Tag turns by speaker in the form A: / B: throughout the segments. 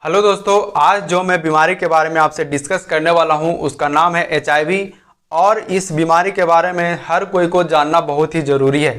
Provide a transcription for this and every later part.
A: Hello दोस्तों, आज जो मैं बीमारी के बारे में आपसे डिस्कस करने वाला हूं उसका नाम है HIV। और इस बीमारी के बारे में हर कोई को जानना बहुत ही ज़रूरी है,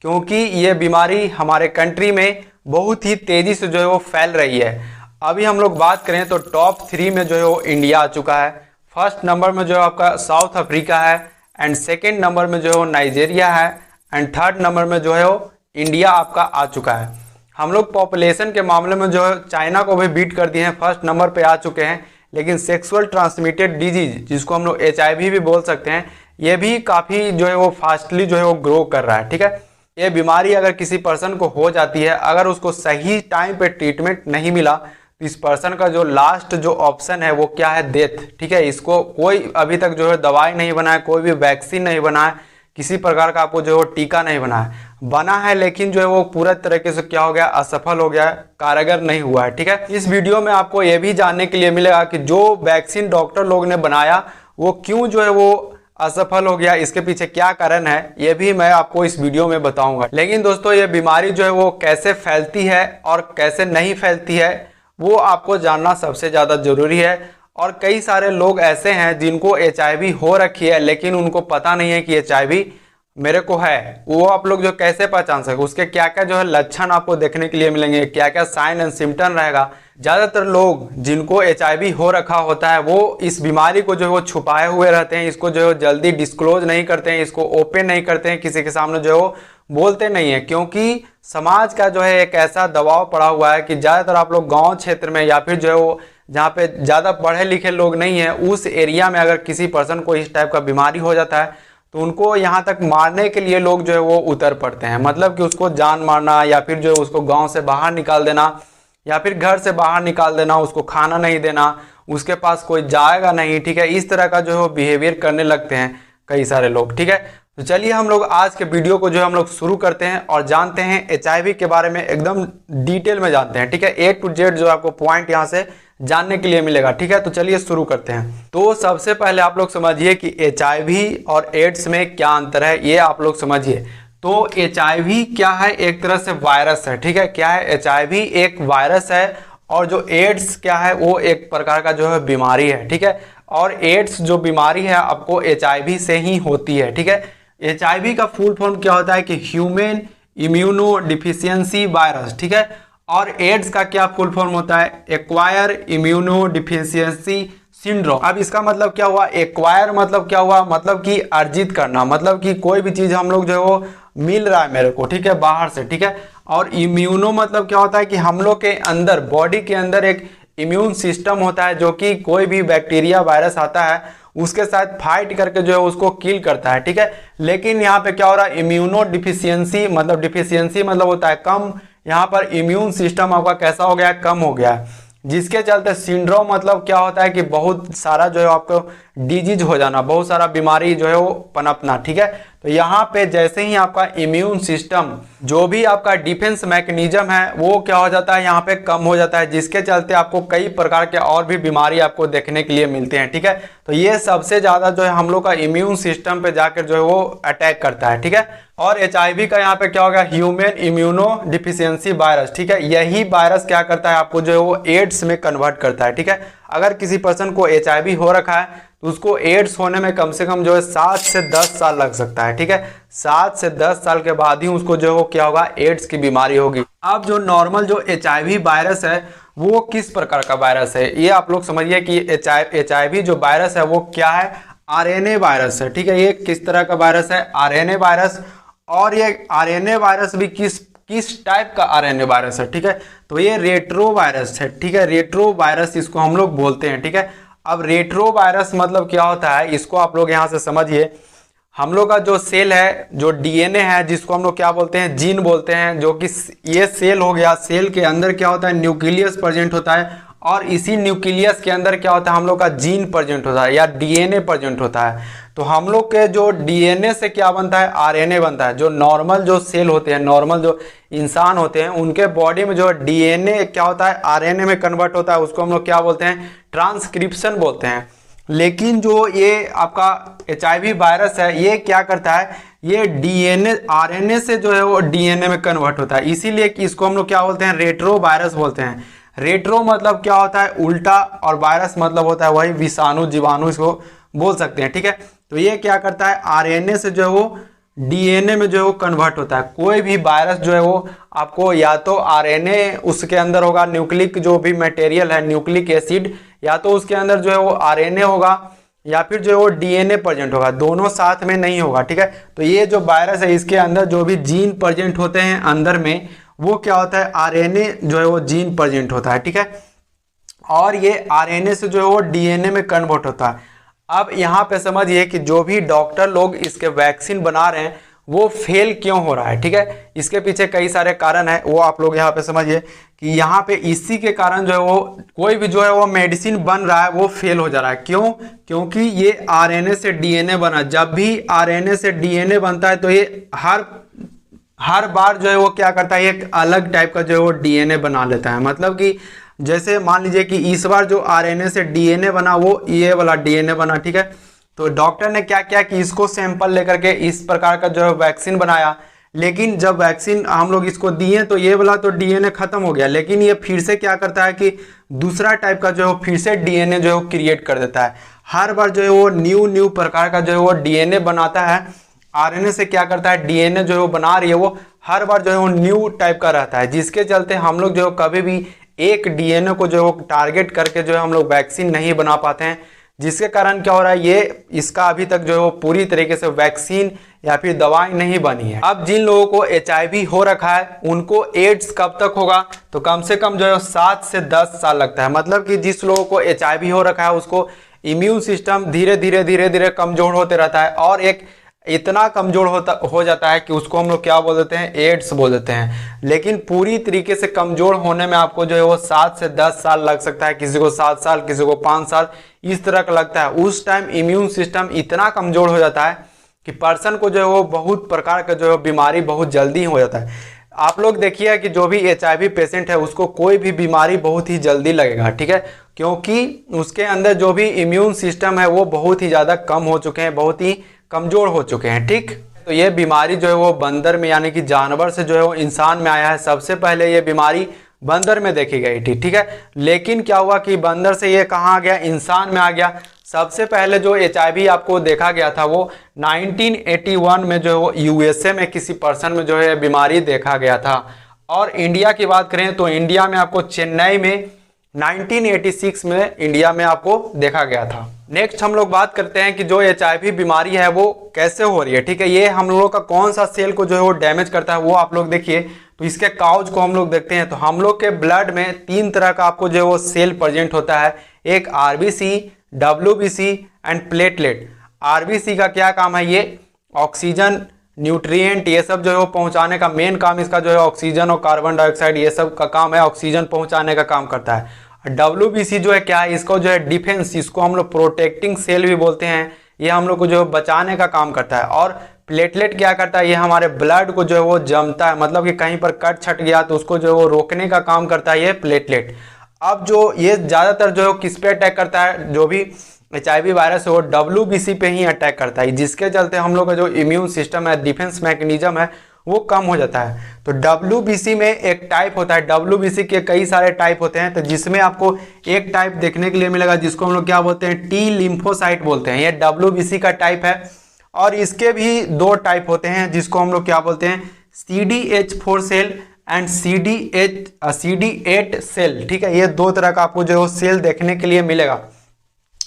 A: क्योंकि ये बीमारी हमारे कंट्री में बहुत ही तेज़ी से जो है वो फैल रही है। अभी हम लोग बात करें तो टॉप 3 में जो है वो इंडिया आ चुका है। फर्स्ट नंबर में जो है आपका साउथ अफ्रीका है, एंड सेकेंड नंबर में जो है वो नाइजेरिया है, एंड थर्ड नंबर में जो है वो इंडिया आपका आ चुका है। हम लोग पॉपुलेशन के मामले में जो है चाइना को भी बीट कर दिए हैं, फर्स्ट नंबर पे आ चुके हैं। लेकिन सेक्सुअल ट्रांसमिटेड डिजीज, जिसको हम लोग HIV भी बोल सकते हैं, ये भी काफ़ी जो है वो फास्टली जो है वो ग्रो कर रहा है। ठीक है, ये बीमारी अगर किसी पर्सन को हो जाती है, अगर उसको सही टाइम पे ट्रीटमेंट नहीं मिला तो इस पर्सन का जो लास्ट जो ऑप्शन है वो क्या है, डेथ। ठीक है, इसको कोई अभी तक जो है दवाई नहीं बना है, कोई भी वैक्सीन नहीं बना है, किसी प्रकार का आपको जो है वो टीका नहीं बना है, लेकिन जो है वो पूरा तरीके से क्या हो गया, असफल हो गया है, कारगर नहीं हुआ है। ठीक है, इस वीडियो में आपको ये भी जानने के लिए मिलेगा कि जो वैक्सीन डॉक्टर लोग ने बनाया वो क्यों जो है वो असफल हो गया, इसके पीछे क्या कारण है, ये भी मैं आपको इस वीडियो में बताऊंगा। लेकिन दोस्तों, ये बीमारी जो है वो कैसे फैलती है और कैसे नहीं फैलती है वो आपको जानना सबसे ज़्यादा जरूरी है। और कई सारे लोग ऐसे हैं जिनको HIV हो रखी है, लेकिन उनको पता नहीं है कि HIV मेरे को है। वो आप लोग जो कैसे पहचान सके, उसके क्या क्या जो है लक्षण आपको देखने के लिए मिलेंगे, क्या क्या साइन एंड सिम्टम रहेगा। ज़्यादातर लोग जिनको HIV हो रखा होता है वो इस बीमारी को जो है वो छुपाए हुए रहते हैं, इसको जो है जल्दी डिस्क्लोज नहीं करते हैं, इसको ओपन नहीं करते हैं, किसी के सामने जो है वो बोलते नहीं है, क्योंकि समाज का जो है एक ऐसा दबाव पड़ा हुआ है कि ज़्यादातर आप लोग गाँव क्षेत्र में या फिर जो है वो जहाँ पे ज़्यादा पढ़े लिखे लोग नहीं हैं, उस एरिया में अगर किसी पर्सन को इस टाइप का बीमारी हो जाता है तो उनको यहाँ तक मारने के लिए लोग जो है वो उतर पड़ते हैं। मतलब कि उसको जान मारना, या फिर जो है उसको गांव से बाहर निकाल देना, या फिर घर से बाहर निकाल देना, उसको खाना नहीं देना, उसके पास कोई जाएगा नहीं। ठीक है, इस तरह का जो है वो बिहेवियर करने लगते हैं कई सारे लोग। ठीक है, तो चलिए हम लोग आज के वीडियो को जो है हम लोग शुरू करते हैं और जानते हैं HIV के बारे में, एकदम डिटेल में जानते हैं। ठीक है, A to Z जो आपको पॉइंट यहाँ से जानने के लिए मिलेगा। ठीक है, तो चलिए शुरू करते हैं। तो सबसे पहले आप लोग समझिए कि HIV और एड्स में क्या अंतर है, ये आप लोग समझिए। तो HIV क्या है, एक तरह से वायरस है। ठीक है, क्या है, HIV एक वायरस है, और जो एड्स क्या है वो एक प्रकार का जो है बीमारी है। ठीक है, और एड्स जो बीमारी है आपको HIV से ही होती है। ठीक है, HIV का फुल फॉर्म क्या होता है कि ह्यूमन इम्यूनो डिफिशियंसी वायरस। ठीक है, और एड्स का क्या फुल फॉर्म होता है, एक्वायर इम्यूनो डिफिशियंसी सिंड्रोम। अब इसका मतलब क्या हुआ, एक्वायर मतलब क्या हुआ, मतलब कि अर्जित करना, मतलब कि कोई भी चीज हम लोग जो है वो मिल रहा है मेरे को, ठीक है, बाहर से। ठीक है, और इम्यूनो मतलब क्या होता है कि हम लोग के अंदर, बॉडी के अंदर एक इम्यून सिस्टम होता है जो कि कोई भी बैक्टीरिया वायरस आता है उसके साथ फाइट करके जो है उसको किल करता है। ठीक है, लेकिन यहाँ पे क्या हो रहा है, इम्यूनो डिफिशियंसी मतलब, डिफिशियंसी मतलब होता है कम, यहाँ पर इम्यून सिस्टम आपका कैसा हो गया है, कम हो गया है, जिसके चलते सिंड्रोम मतलब क्या होता है कि बहुत सारा जो है आपको डिजीज हो जाना, बहुत सारा बीमारी जो है वो पनपना। ठीक है, तो यहाँ पे जैसे ही आपका इम्यून सिस्टम, जो भी आपका डिफेंस मैकेनिज्म है वो क्या हो जाता है, यहाँ पे कम हो जाता है, जिसके चलते आपको कई प्रकार के और भी बीमारी आपको देखने के लिए मिलते हैं। ठीक है, तो ये सबसे ज्यादा जो है हम लोग का इम्यून सिस्टम पे जाकर जो है वो अटैक करता है। ठीक है, और HIV का यहाँ पे क्या होगा, ह्यूमन इम्यूनो डिफिशियंसी वायरस। ठीक है, यही वायरस क्या करता है, आपको जो है वो एड्स में कन्वर्ट करता है। ठीक है, अगर किसी पर्सन को HIV हो रखा है तो उसको एड्स होने में कम से कम जो है 7 से 10 साल लग सकता है। ठीक है, 7 से 10 साल के बाद ही उसको जो है वो क्या होगा, एड्स की बीमारी होगी। अब जो नॉर्मल जो HIV वायरस है वो किस प्रकार का वायरस है, ये आप लोग समझिए कि HIV जो वायरस है वो क्या है, RNA वायरस है। ठीक है, ये किस तरह का वायरस है, RNA वायरस। और ये RNA वायरस भी किस टाइप का RNA वायरस है। ठीक है, तो ये रेट्रो वायरस है। ठीक है, रेट्रो वायरस इसको हम लोग बोलते हैं। ठीक है, अब रेट्रो वायरस मतलब क्या होता है, इसको आप लोग यहाँ से समझिए। हम लोग का जो सेल है, जो DNA है, जिसको हम लोग क्या बोलते हैं, जीन बोलते हैं, जो कि ये सेल हो गया, सेल के अंदर क्या होता है, न्यूक्लियस प्रेजेंट होता है, और इसी न्यूक्लियस के अंदर क्या होता है, हम लोग का जीन प्रेजेंट होता है या DNA प्रेजेंट होता है। तो हम लोग के जो DNA से क्या बनता है, RNA बनता है। जो नॉर्मल जो सेल होते हैं, नॉर्मल जो इंसान होते हैं, उनके बॉडी में जो DNA क्या होता है, RNA में कन्वर्ट होता है, उसको हम लोग क्या बोलते हैं, ट्रांसक्रिप्शन बोलते हैं। लेकिन जो ये आपका HIV वायरस है ये क्या करता है, ये DNA RNA से जो है वो DNA में कन्वर्ट होता है, इसीलिए कि इसको हम लोग क्या बोलते हैं, रेट्रो वायरस बोलते हैं। रेट्रो मतलब क्या होता है, उल्टा, और वायरस मतलब होता है वही विषाणु जीवाणु, इसको बोल सकते हैं। ठीक है, तो ये क्या करता है, आरएनए से जो है वो डीएनए में जो है वो कन्वर्ट होता है। कोई भी वायरस जो है वो आपको या तो आरएनए उसके अंदर होगा, न्यूक्लिक जो भी मटेरियल है, न्यूक्लिक एसिड, या तो उसके अंदर जो है वो आरएनए होगा, या फिर जो है वो डीएनए प्रेजेंट होगा, दोनों साथ में नहीं होगा। ठीक है, तो ये जो वायरस है इसके अंदर जो भी जीन प्रेजेंट होते हैं अंदर में, वो क्या होता है, आरएनए जो है वो जीन प्रेजेंट होता है। ठीक है, और ये आरएनए से जो है वो डीएनए में कन्वर्ट होता है। अब यहाँ पे समझिए कि जो भी डॉक्टर लोग इसके वैक्सीन बना रहे हैं वो फेल क्यों हो रहा है। ठीक है, इसके पीछे कई सारे कारण है, वो आप लोग यहाँ पे समझिए कि यहाँ पे इसी के कारण जो है वो कोई भी जो है वो मेडिसिन बन रहा है वो फेल हो जा रहा है। क्यों? क्योंकि ये आरएनए से डीएनए बना, जब भी आरएनए से डीएनए बनता है तो ये हर बार जो है वो क्या करता है, एक अलग टाइप का जो है वो डीएनए बना लेता है। मतलब कि जैसे मान लीजिए कि इस बार जो आरएनए से डीएनए बना वो ये वाला डीएनए बना। ठीक है, तो डॉक्टर ने क्या किया कि इसको सैंपल लेकर के इस प्रकार का जो है वैक्सीन बनाया, लेकिन जब वैक्सीन हम लोग इसको दिए तो ये वाला तो डीएनए खत्म हो गया, लेकिन ये फिर से क्या करता है कि दूसरा टाइप का जो है फिर से डीएनए जो है वो क्रिएट कर देता है। हर बार जो है वो न्यू प्रकार का जो है वो डीएनए बनाता है। आरएनए से क्या करता है, डीएनए जो है वो बना रही है वो हर बार जो है वो न्यू टाइप का रहता है, जिसके चलते हम लोग जो कभी भी एक डीएनए को जो है टारगेट करके जो है हम लोग वैक्सीन नहीं बना पाते हैं। जिसके कारण क्या हो रहा है, ये इसका अभी तक जो है वो पूरी तरीके से वैक्सीन या फिर दवाई नहीं बनी है। अब जिन लोगों को HIV हो रखा है उनको एड्स कब तक होगा, तो कम से कम जो है 7 से 10 साल लगता है। मतलब कि जिस लोगों को HIV हो रखा है उसको इम्यून सिस्टम धीरे धीरे कमजोर होते रहता है, और एक इतना कमजोर हो जाता है कि उसको हम लोग क्या बोल देते हैं, एड्स बोल देते हैं। लेकिन पूरी तरीके से कमजोर होने में आपको जो है वो 7 से 10 साल लग सकता है, किसी को 7 साल, किसी को 5 साल, इस तरह का लगता है। उस टाइम इम्यून सिस्टम इतना कमजोर हो जाता है कि पर्सन को जो है वो बहुत प्रकार का जो है बीमारी बहुत जल्दी हो जाता है। आप लोग देखिए कि जो भी HIV पेशेंट है उसको कोई भी बीमारी बहुत ही जल्दी लगेगा। ठीक है, क्योंकि उसके अंदर जो भी इम्यून सिस्टम है वो बहुत ही ज़्यादा कम हो चुके हैं, बहुत ही कमजोर हो चुके हैं। ठीक, तो ये बीमारी जो है वो बंदर में यानी कि जानवर से जो है वो इंसान में आया है। सबसे पहले ये बीमारी बंदर में देखी गई थी। ठीक है, लेकिन क्या हुआ कि बंदर से ये कहाँ आ गया, इंसान में आ गया। सबसे पहले जो HIV आपको देखा गया था वो 1981 में जो है वो USA में किसी पर्सन में जो है बीमारी देखा गया था। और इंडिया की बात करें तो इंडिया में आपको चेन्नई में 1986 में इंडिया में आपको देखा गया था। नेक्स्ट हम लोग बात करते हैं कि जो HIV बीमारी है वो कैसे हो रही है। ठीक है, ये हम लोगों का कौन सा सेल को जो है वो डैमेज करता है वो आप लोग देखिए। तो इसके काउज को हम लोग देखते हैं तो हम लोग के ब्लड में 3 तरह का आपको जो है वो सेल प्रेजेंट होता है, एक RBC, WBC and platelet. RBC का क्या काम है, ये ऑक्सीजन, न्यूट्रिएंट, ये सब जो है वो पहुंचाने का मेन काम इसका जो है ऑक्सीजन और कार्बन डाइऑक्साइड ये सब का काम है, ऑक्सीजन पहुंचाने का काम करता है। WBC जो है क्या है, इसको जो है डिफेंस, इसको हम लोग प्रोटेक्टिंग सेल भी बोलते हैं, ये हम लोग को जो है बचाने का काम करता है। और प्लेटलेट क्या करता है, ये हमारे ब्लड को जो है वो जमता है, मतलब कि कहीं पर कट छट गया तो उसको जो है वो रोकने का काम करता है ये प्लेटलेट। अब जो ये ज़्यादातर जो है किस पे अटैक करता है, जो भी HIV वायरस है वो WBC पे ही अटैक करता है, जिसके चलते हम लोग का जो इम्यून सिस्टम है, डिफेंस मैकेनिज्म है वो कम हो जाता है। तो WBC में एक टाइप होता है, WBC के कई सारे टाइप होते हैं, तो जिसमें आपको एक टाइप देखने के लिए मिलेगा जिसको हम लोग क्या बोलते हैं, T लिम्फोसाइट बोलते हैं, ये WBC का टाइप है। और इसके भी 2 टाइप होते हैं जिसको हम लोग क्या बोलते हैं, CD8 cell and CD8 cell. ठीक है, ये 2 तरह का आपको जो सेल देखने के लिए मिलेगा।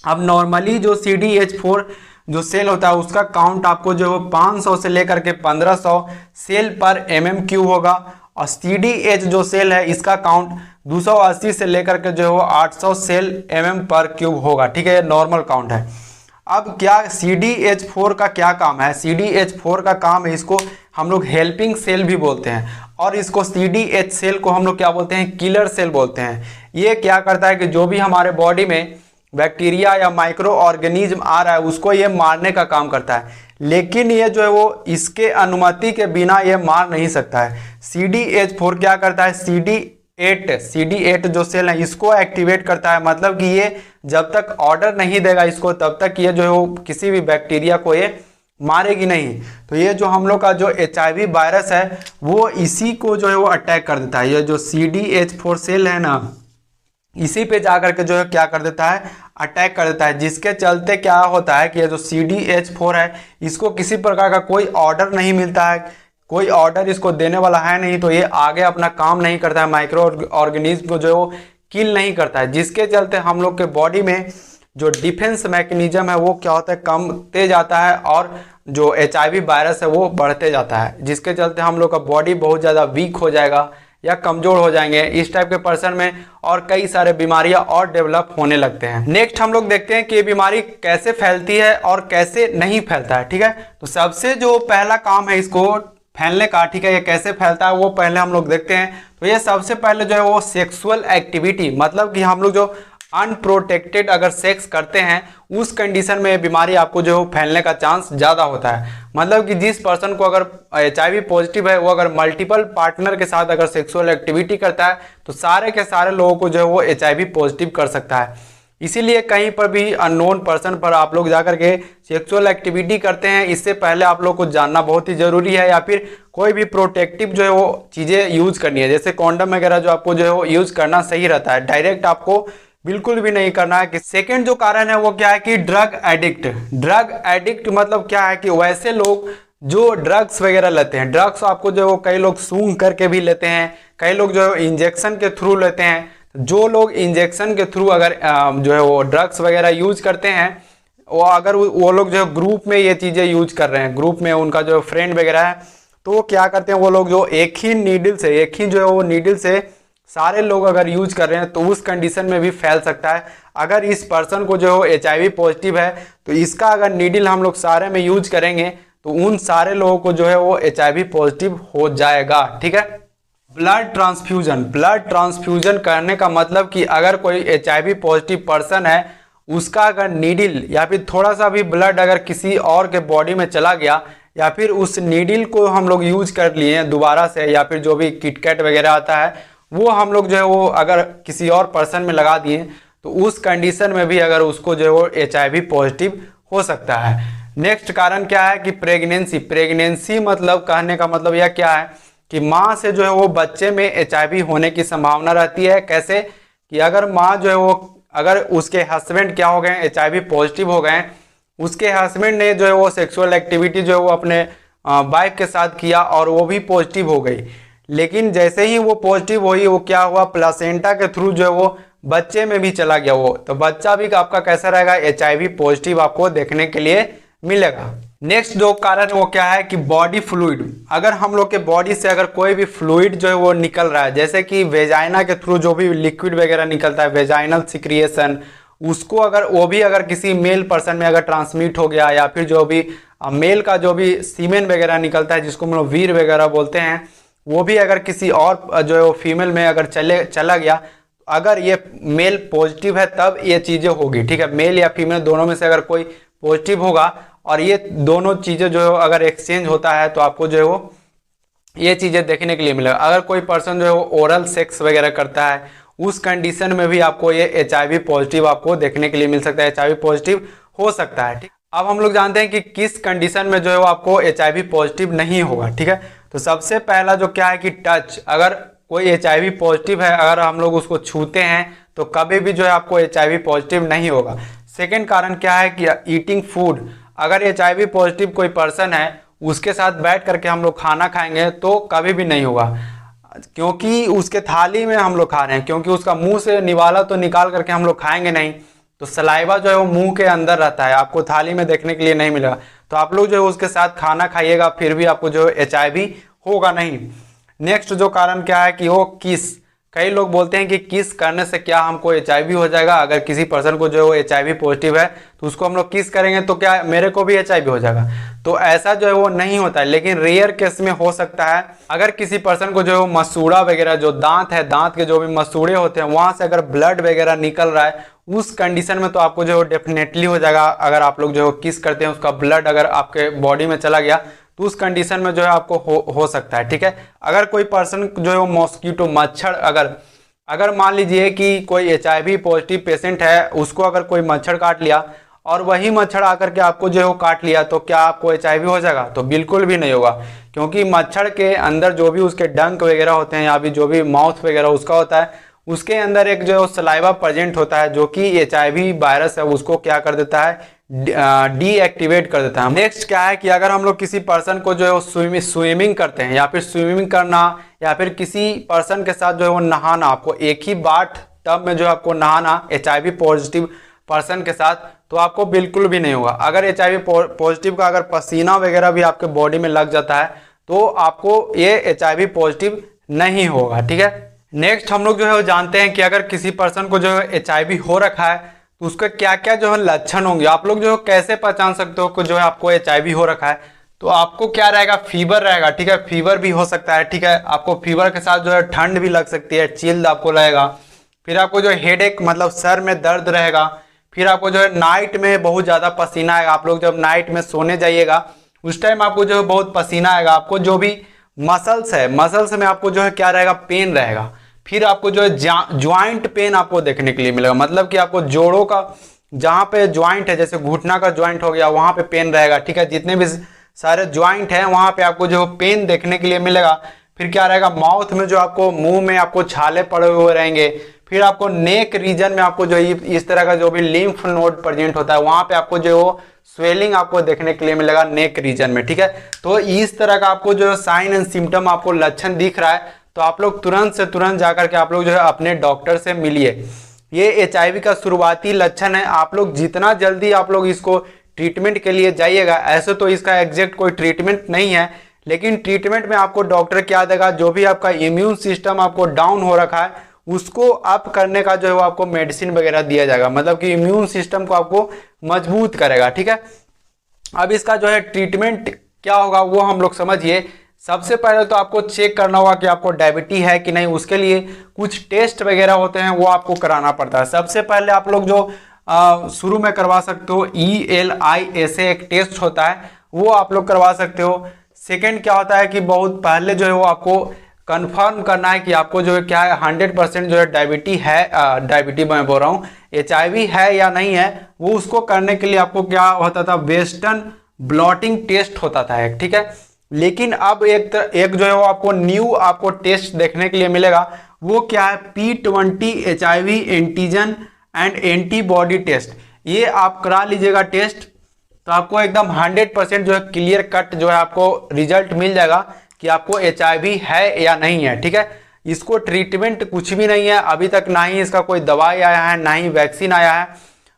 A: अब नॉर्मली जो CD8 जो सेल होता है उसका काउंट आपको जो 500 से लेकर के 1500 सेल पर mm³ होगा, और CD8 जो सेल है इसका काउंट 280 से लेकर के जो है वो 800 सेल mm/³ होगा। ठीक है, ये नॉर्मल काउंट है। अब क्या CD8 का क्या काम है, CD8 का काम है, इसको हम लोग हेल्पिंग सेल भी बोलते हैं, और इसको CD8 सेल को हम लोग क्या बोलते हैं, किलर सेल बोलते हैं। ये क्या करता है कि जो भी हमारे बॉडी में बैक्टीरिया या माइक्रो ऑर्गेनिज्म आ रहा है उसको ये मारने का काम करता है, लेकिन ये जो है वो इसके अनुमति के बिना ये मार नहीं सकता है। CD8 क्या करता है, CD8 जो सेल है इसको एक्टिवेट करता है, मतलब कि ये जब तक ऑर्डर नहीं देगा इसको तब तक ये जो है वो किसी भी बैक्टीरिया को ये मारेगी नहीं। तो ये जो हम लोग का जो HIV वायरस है वो इसी को जो है वो अटैक कर देता है। ये जो CD8 सेल है ना, इसी पे जा करके जो है क्या कर देता है, अटैक कर देता है, जिसके चलते क्या होता है कि ये जो CDH4 है इसको किसी प्रकार का कोई ऑर्डर नहीं मिलता है, कोई ऑर्डर इसको देने वाला है नहीं, तो ये आगे अपना काम नहीं करता है, माइक्रो ऑर्गेनिज्म को जो है वो किल नहीं करता है, जिसके चलते हम लोग के बॉडी में जो डिफेंस मैकेनिज्म है वो क्या होता है, कमते जाता है, और जो HIV वायरस है वो बढ़ते जाता है, जिसके चलते हम लोग का बॉडी बहुत ज़्यादा वीक हो जाएगा या कमज़ोर हो जाएंगे। इस टाइप के पर्सन में और कई सारे बीमारियां और डेवलप होने लगते हैं। नेक्स्ट हम लोग देखते हैं कि ये बीमारी कैसे फैलती है और कैसे नहीं फैलता है। ठीक है, तो सबसे जो पहला काम है इसको फैलने का, ठीक है, ये कैसे फैलता है वो पहले हम लोग देखते हैं। तो ये सबसे पहले जो है वो सेक्सुअल एक्टिविटी, मतलब कि हम लोग जो अनप्रोटेक्टेड अगर सेक्स करते हैं उस कंडीशन में बीमारी आपको जो फैलने का चांस ज़्यादा होता है। मतलब कि जिस पर्सन को अगर HIV पॉजिटिव है वो अगर मल्टीपल पार्टनर के साथ अगर सेक्सुअल एक्टिविटी करता है तो सारे के सारे लोगों को जो है वो HIV पॉजिटिव कर सकता है। इसीलिए कहीं पर भी अननोन पर्सन पर आप लोग जाकर के सेक्सुअल एक्टिविटी करते हैं, इससे पहले आप लोग को जानना बहुत ही ज़रूरी है, या फिर कोई भी प्रोटेक्टिव जो है वो चीज़ें यूज़ करनी है, जैसे कॉन्डम वगैरह जो आपको जो है वो यूज़ करना सही रहता है, डायरेक्ट आपको बिल्कुल भी नहीं करना है। कि सेकंड जो कारण है वो क्या है कि ड्रग एडिक्ट। ड्रग एडिक्ट मतलब क्या है कि वैसे लोग जो ड्रग्स वगैरह लेते हैं, ड्रग्स आपको जो है वो कई लोग सूंघ करके भी लेते हैं, कई लोग जो है इंजेक्शन के थ्रू लेते हैं। जो लोग इंजेक्शन के थ्रू अगर जो है वो ड्रग्स वगैरह यूज करते हैं, वो अगर वो लोग जो ग्रुप में ये चीज़ें यूज कर रहे हैं, ग्रुप में उनका जो फ्रेंड वगैरह है, तो वो क्या करते हैं, वो लोग जो एक ही जो है वो नीडल से सारे लोग अगर यूज कर रहे हैं तो उस कंडीशन में भी फैल सकता है। अगर इस पर्सन को जो HIV पॉजिटिव है तो इसका अगर नीडल हम लोग सारे में यूज करेंगे तो उन सारे लोगों को जो है वो HIV पॉजिटिव हो जाएगा। ठीक है, ब्लड ट्रांसफ्यूजन करने का मतलब कि अगर कोई HIV पॉजिटिव पर्सन है, उसका अगर नीडल या फिर थोड़ा सा भी ब्लड अगर किसी और के बॉडी में चला गया, या फिर उस नीडल को हम लोग यूज कर लिए दोबारा से, या फिर जो भी किटकैट वगैरह आता है वो हम लोग जो है वो अगर किसी और पर्सन में लगा दिए तो उस कंडीशन में भी अगर उसको जो है वो HIV पॉजिटिव हो सकता है। नेक्स्ट कारण क्या है कि प्रेगनेंसी मतलब कहने का मतलब यह क्या है कि माँ से जो है वो बच्चे में HIV होने की संभावना रहती है। कैसे कि अगर माँ जो है वो अगर उसके हस्बैंड क्या हो गए HIV पॉजिटिव हो गए, उसके हस्बैंड ने जो है वो सेक्सुअल एक्टिविटी जो है वो अपने वाइफ के साथ किया और वो भी पॉजिटिव हो गई, लेकिन जैसे ही वो पॉजिटिव हुई वो क्या हुआ, प्लासेंटा के थ्रू जो है वो बच्चे में भी चला गया वो, तो बच्चा भी आपका कैसा रहेगा, HIV पॉजिटिव आपको देखने के लिए मिलेगा। नेक्स्ट जो कारण है वो क्या है कि बॉडी फ्लूइड। अगर हम लोग के बॉडी से अगर कोई भी फ्लूइड जो है वो निकल रहा है, जैसे कि वेजाइना के थ्रू जो भी लिक्विड वगैरह निकलता है, वेजाइनल सिक्रिएशन, उसको अगर वो भी अगर किसी मेल पर्सन में अगर ट्रांसमिट हो गया, या फिर जो भी मेल का जो भी सीमेन वगैरह निकलता है जिसको हम लोग वीर वगैरह बोलते हैं, वो भी अगर किसी और जो है वो फीमेल में अगर चला गया, अगर ये मेल पॉजिटिव है तब ये चीज़ें होगी। ठीक है, मेल या फीमेल दोनों में से अगर कोई पॉजिटिव होगा और ये दोनों चीज़ें जो है अगर एक्सचेंज होता है तो आपको जो है वो ये चीज़ें देखने के लिए मिलेगा। अगर कोई पर्सन जो है वो ओरल सेक्स वगैरह करता है उस कंडीशन में भी आपको ये HIV पॉजिटिव आपको देखने के लिए मिल सकता है, HIV पॉजिटिव हो सकता है। ठीक, अब हम लोग जानते हैं कि किस कंडीशन में जो है वो आपको HIV पॉजिटिव नहीं होगा। ठीक है, तो सबसे पहला जो क्या है कि टच। अगर कोई HIV पॉजिटिव है, अगर हम लोग उसको छूते हैं तो कभी भी जो है आपको HIV पॉजिटिव नहीं होगा। सेकंड कारण क्या है कि ईटिंग फूड। अगर HIV पॉजिटिव कोई पर्सन है उसके साथ बैठ करके हम लोग खाना खाएंगे तो कभी भी नहीं होगा, क्योंकि उसके थाली में हम लोग खा रहे हैं, क्योंकि उसका मुंह से निवाला तो निकाल करके हम लोग खाएंगे नहीं, तो सलाइवा जो है वो मुंह के अंदर रहता है, आपको थाली में देखने के लिए नहीं मिलेगा। तो आप लोग जो है उसके साथ खाना खाइएगा फिर भी आपको जो है HIV होगा नहीं। नेक्स्ट जो कारण क्या है कि वो किस। कई लोग बोलते हैं कि किस करने से क्या हमको HIV हो जाएगा। अगर किसी पर्सन को जो है HIV पॉजिटिव है तो उसको हम लोग किस करेंगे तो क्या मेरे को भी HIV हो जाएगा, तो ऐसा जो है वो नहीं होता है, लेकिन रेयर केस में हो सकता है। अगर किसी पर्सन को जो है मसूड़ा वगैरह, जो दांत है, दांत के जो भी मसूड़े होते हैं वहाँ से अगर ब्लड वगैरह निकल रहा है उस कंडीशन में तो आपको जो है डेफिनेटली हो जाएगा। अगर आप लोग जो है किस करते हैं उसका ब्लड अगर आपके बॉडी में चला गया तो उस कंडीशन में जो है आपको हो सकता है। ठीक है, अगर कोई पर्सन जो है वो मॉस्किटो मच्छर, अगर मान लीजिए कि कोई HIV पॉजिटिव पेशेंट है, उसको अगर कोई मच्छर काट लिया और वही मच्छर आकर के आपको जो है वो काट लिया तो क्या आपको HIV हो जाएगा? तो बिल्कुल भी नहीं होगा, क्योंकि मच्छर के अंदर जो भी उसके डंक वगैरह होते हैं या भी जो भी माउथ वगैरह उसका होता है उसके अंदर एक जो सलाइवा प्रेजेंट होता है जो कि HIV वायरस है उसको क्या कर देता है, डीएक्टिवेट कर देता है। नेक्स्ट क्या है कि अगर हम लोग किसी पर्सन को जो है स्विमिंग करते हैं या फिर स्विमिंग करना या फिर किसी पर्सन के साथ जो है वो नहाना, आपको एक ही बाथ टब में जो है आपको नहाना HIV पॉजिटिव पर्सन के साथ, तो आपको बिल्कुल भी नहीं होगा। अगर HIV पॉजिटिव का अगर पसीना वगैरह भी आपके बॉडी में लग जाता है तो आपको ये HIV पॉजिटिव नहीं होगा, ठीक है। नेक्स्ट हम लोग जो है वो जानते हैं कि अगर किसी पर्सन को जो है HIV हो रखा है तो उसके क्या क्या जो है लक्षण होंगे। आप लोग जो है कैसे पहचान सकते हो कि जो है आपको HIV हो रखा है, तो आपको क्या रहेगा, फीवर रहेगा, ठीक है। फीवर भी हो सकता है, ठीक है। आपको फीवर के साथ जो है ठंड भी लग सकती है, चिल्ड आपको लगेगा। फिर आपको जो है हेडेक मतलब सर में दर्द रहेगा। फिर आपको जो है नाइट में बहुत ज़्यादा पसीना आएगा। आप लोग जब नाइट में सोने जाइएगा उस टाइम आपको जो है बहुत पसीना आएगा। आपको जो भी मसल्स है, मसल्स में आपको जो है क्या रहेगा, पेन रहेगा। फिर आपको जो है ज्वाइंट पेन आपको देखने के लिए मिलेगा, मतलब कि आपको जोड़ों का जहाँ पे ज्वाइंट है, जैसे घुटना का ज्वाइंट हो गया, वहाँ पे पेन रहेगा, ठीक है। जितने भी सारे ज्वाइंट हैं वहाँ पे आपको जो पेन देखने के लिए मिलेगा। फिर क्या रहेगा, माउथ में जो आपको मुंह में आपको छाले पड़े हुए रहेंगे। फिर आपको नेक रीजन में आपको जो इस तरह का जो भी लिम्फ नोड प्रेजेंट होता है वहाँ पे आपको जो स्वेलिंग आपको देखने के लिए मिलेगा नेक रीजन में, ठीक है। तो इस तरह का आपको जो साइन एंड सिम्टम आपको लक्षण दिख रहा है तो आप लोग तुरंत से तुरंत जाकर के आप लोग जो है अपने डॉक्टर से मिलिए। ये HIV का शुरुआती लक्षण है। आप लोग जितना जल्दी आप लोग इसको ट्रीटमेंट के लिए जाइएगा, ऐसे तो इसका एग्जैक्ट कोई ट्रीटमेंट नहीं है, लेकिन ट्रीटमेंट में आपको डॉक्टर क्या देगा, जो भी आपका इम्यून सिस्टम आपको डाउन हो रखा है उसको अप करने का जो है वो आपको मेडिसिन वगैरह दिया जाएगा, मतलब कि इम्यून सिस्टम को आपको मजबूत करेगा, ठीक है। अब इसका जो है ट्रीटमेंट क्या होगा वो हम लोग समझिए। सबसे पहले तो आपको चेक करना होगा कि आपको डायबिटीज है कि नहीं। उसके लिए कुछ टेस्ट वगैरह होते हैं वो आपको कराना पड़ता है। सबसे पहले आप लोग जो शुरू में करवा सकते हो ELISA एक टेस्ट होता है, वो आप लोग करवा सकते हो। सेकेंड क्या होता है कि बहुत पहले जो है वो आपको कंफर्म करना है कि आपको जो है क्या है 100% जो है डायबिटीज है, डायबिटीज मैं बोल रहा हूँ HIV है या नहीं है। वो उसको करने के लिए आपको क्या होता था, वेस्टर्न ब्लॉटिंग टेस्ट होता था एक, ठीक है। लेकिन अब एक जो है वो आपको न्यू आपको टेस्ट देखने के लिए मिलेगा, वो क्या है, P20 HIV antigen and antibody test. ये आप करा लीजिएगा टेस्ट, तो आपको एकदम 100% जो है क्लियर कट जो है आपको रिजल्ट मिल जाएगा कि आपको HIV है या नहीं है, ठीक है। इसको ट्रीटमेंट कुछ भी नहीं है अभी तक, ना ही इसका कोई दवाई आया है ना ही वैक्सीन आया है।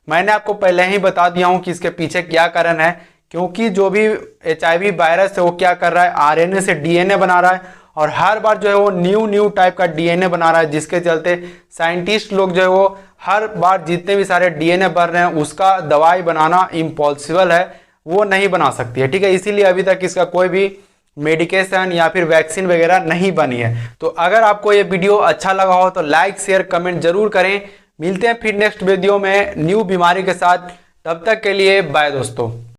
A: मैंने आपको पहले ही बता दिया हूँ कि इसके पीछे क्या कारण है, क्योंकि जो भी HIV वायरस है वो क्या कर रहा है, RNA से DNA बना रहा है और हर बार जो है वो न्यू टाइप का DNA बना रहा है, जिसके चलते साइंटिस्ट लोग जो है वो हर बार जितने भी सारे DNA बन रहे हैं उसका दवाई बनाना इम्पॉसिबल है, वो नहीं बना सकती है, ठीक है। इसीलिए अभी तक इसका कोई भी मेडिकेशन या फिर वैक्सीन वगैरह नहीं बनी है। तो अगर आपको ये वीडियो अच्छा लगा हो तो लाइक शेयर कमेंट जरूर करें। मिलते हैं फिर नेक्स्ट वीडियो में न्यू बीमारी के साथ, तब तक के लिए बाय दोस्तों।